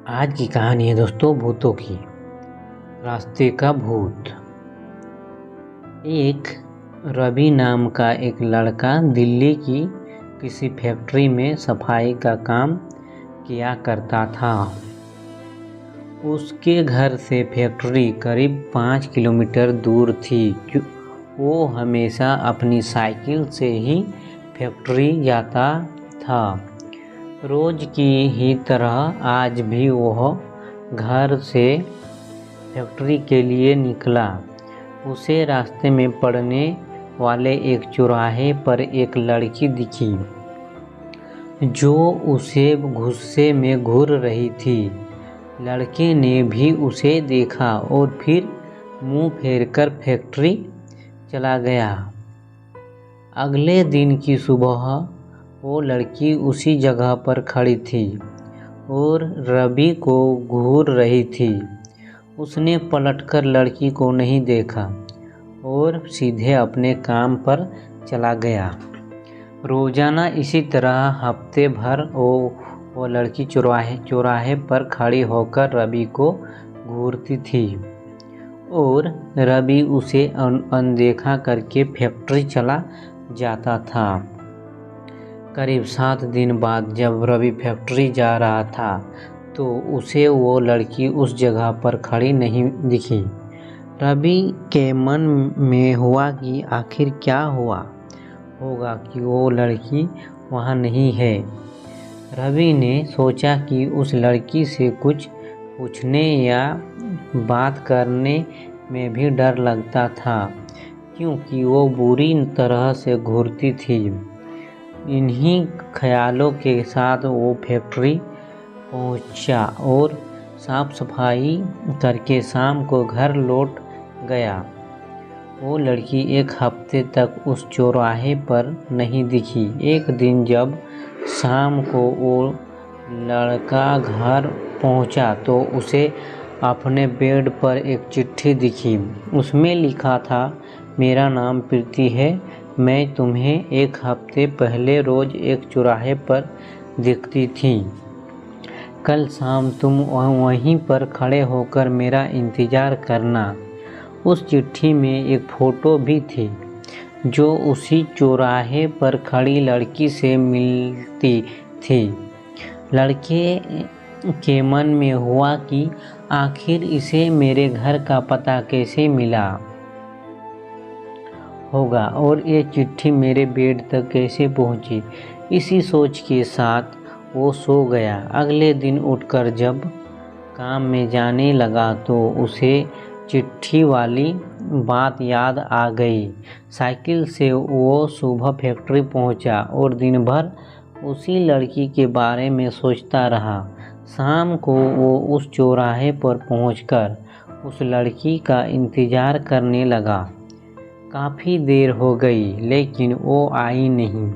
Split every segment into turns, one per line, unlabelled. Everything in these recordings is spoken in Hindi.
आज की कहानी है दोस्तों भूतों की। रास्ते का भूत। एक रवि नाम का एक लड़का दिल्ली की किसी फैक्ट्री में सफाई का काम किया करता था। उसके घर से फैक्ट्री करीब 5 किलोमीटर दूर थी। वो हमेशा अपनी साइकिल से ही फैक्ट्री जाता था। रोज की ही तरह आज भी वह घर से फैक्ट्री के लिए निकला। उसे रास्ते में पड़ने वाले एक चौराहे पर एक लड़की दिखी जो उसे गुस्से में घूर रही थी। लड़के ने भी उसे देखा और फिर मुंह फेरकर फैक्ट्री चला गया। अगले दिन की सुबह वो लड़की उसी जगह पर खड़ी थी और रवि को घूर रही थी। उसने पलटकर लड़की को नहीं देखा और सीधे अपने काम पर चला गया। रोजाना इसी तरह हफ्ते भर वो लड़की चौराहे पर खड़ी होकर रवि को घूरती थी और रवि उसे अनदेखा करके फैक्ट्री चला जाता था। करीब 7 दिन बाद जब रवि फैक्ट्री जा रहा था तो उसे वो लड़की उस जगह पर खड़ी नहीं दिखी। रवि के मन में हुआ कि आखिर क्या हुआ होगा कि वो लड़की वहाँ नहीं है। रवि ने सोचा कि उस लड़की से कुछ पूछने या बात करने में भी डर लगता था क्योंकि वो बुरी तरह से घूरती थी। इन्हीं ख्यालों के साथ वो फैक्ट्री पहुंचा और साफ सफाई करके शाम को घर लौट गया। वो लड़की एक हफ्ते तक उस चौराहे पर नहीं दिखी। एक दिन जब शाम को वो लड़का घर पहुंचा तो उसे अपने बेड पर एक चिट्ठी दिखी। उसमें लिखा था, मेरा नाम प्रीति है। मैं तुम्हें एक हफ्ते पहले रोज एक चौराहे पर दिखती थी। कल शाम तुम वहीं पर खड़े होकर मेरा इंतज़ार करना। उस चिट्ठी में एक फ़ोटो भी थी जो उसी चौराहे पर खड़ी लड़की से मिलती थी। लड़के के मन में हुआ कि आखिर इसे मेरे घर का पता कैसे मिला होगा और ये चिट्ठी मेरे बेड तक कैसे पहुंची। इसी सोच के साथ वो सो गया। अगले दिन उठकर जब काम में जाने लगा तो उसे चिट्ठी वाली बात याद आ गई। साइकिल से वो सुबह फैक्ट्री पहुंचा और दिन भर उसी लड़की के बारे में सोचता रहा। शाम को वो उस चौराहे पर पहुंचकर उस लड़की का इंतज़ार करने लगा। काफ़ी देर हो गई लेकिन वो आई नहीं।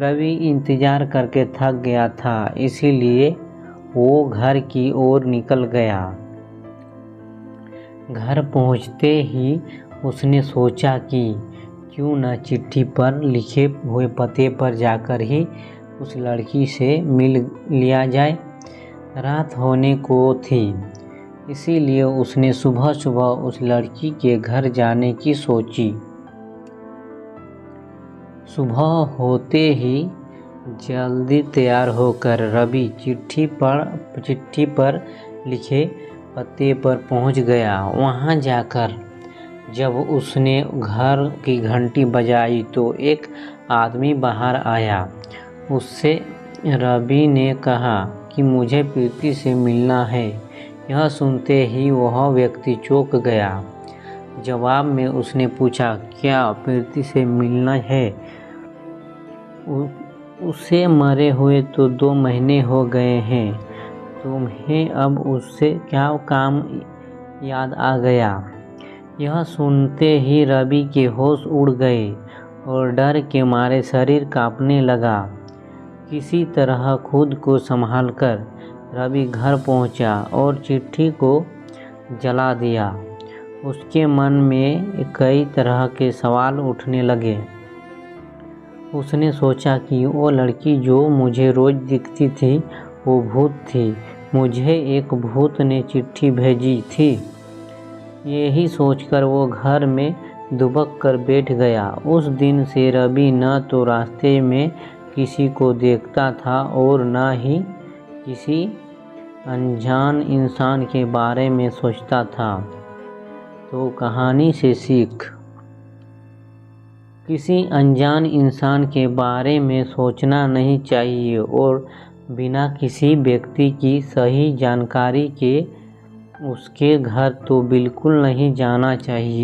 रवि इंतज़ार करके थक गया था, इसीलिए वो घर की ओर निकल गया। घर पहुंचते ही उसने सोचा कि क्यों न चिट्ठी पर लिखे हुए पते पर जाकर ही उस लड़की से मिल लिया जाए। रात होने को थी, इसीलिए उसने सुबह सुबह उस लड़की के घर जाने की सोची। सुबह होते ही जल्दी तैयार होकर रवि चिट्ठी पर लिखे पते पर पहुंच गया। वहां जाकर जब उसने घर की घंटी बजाई तो एक आदमी बाहर आया। उससे रवि ने कहा कि मुझे प्रीति से मिलना है। यह सुनते ही वह व्यक्ति चौंक गया। जवाब में उसने पूछा, क्या प्रीति से मिलना है? उसे मरे हुए तो 2 महीने हो गए हैं। तुम्हें अब उससे क्या काम याद आ गया? यह सुनते ही रवि के होश उड़ गए और डर के मारे शरीर कांपने लगा। किसी तरह खुद को संभालकर रवि घर पहुंचा और चिट्ठी को जला दिया। उसके मन में कई तरह के सवाल उठने लगे। उसने सोचा कि वो लड़की जो मुझे रोज दिखती थी वो भूत थी मुझे एक भूत ने चिट्ठी भेजी थी। यही सोचकर वो घर में दुबक कर बैठ गया। उस दिन से रवि न तो रास्ते में किसी को देखता था और न ही किसी अनजान इंसान के बारे में सोचता था। तो कहानी से सीख: किसी अनजान इंसान के बारे में सोचना नहीं चाहिए और बिना किसी व्यक्ति की सही जानकारी के उसके घर तो बिल्कुल नहीं जाना चाहिए।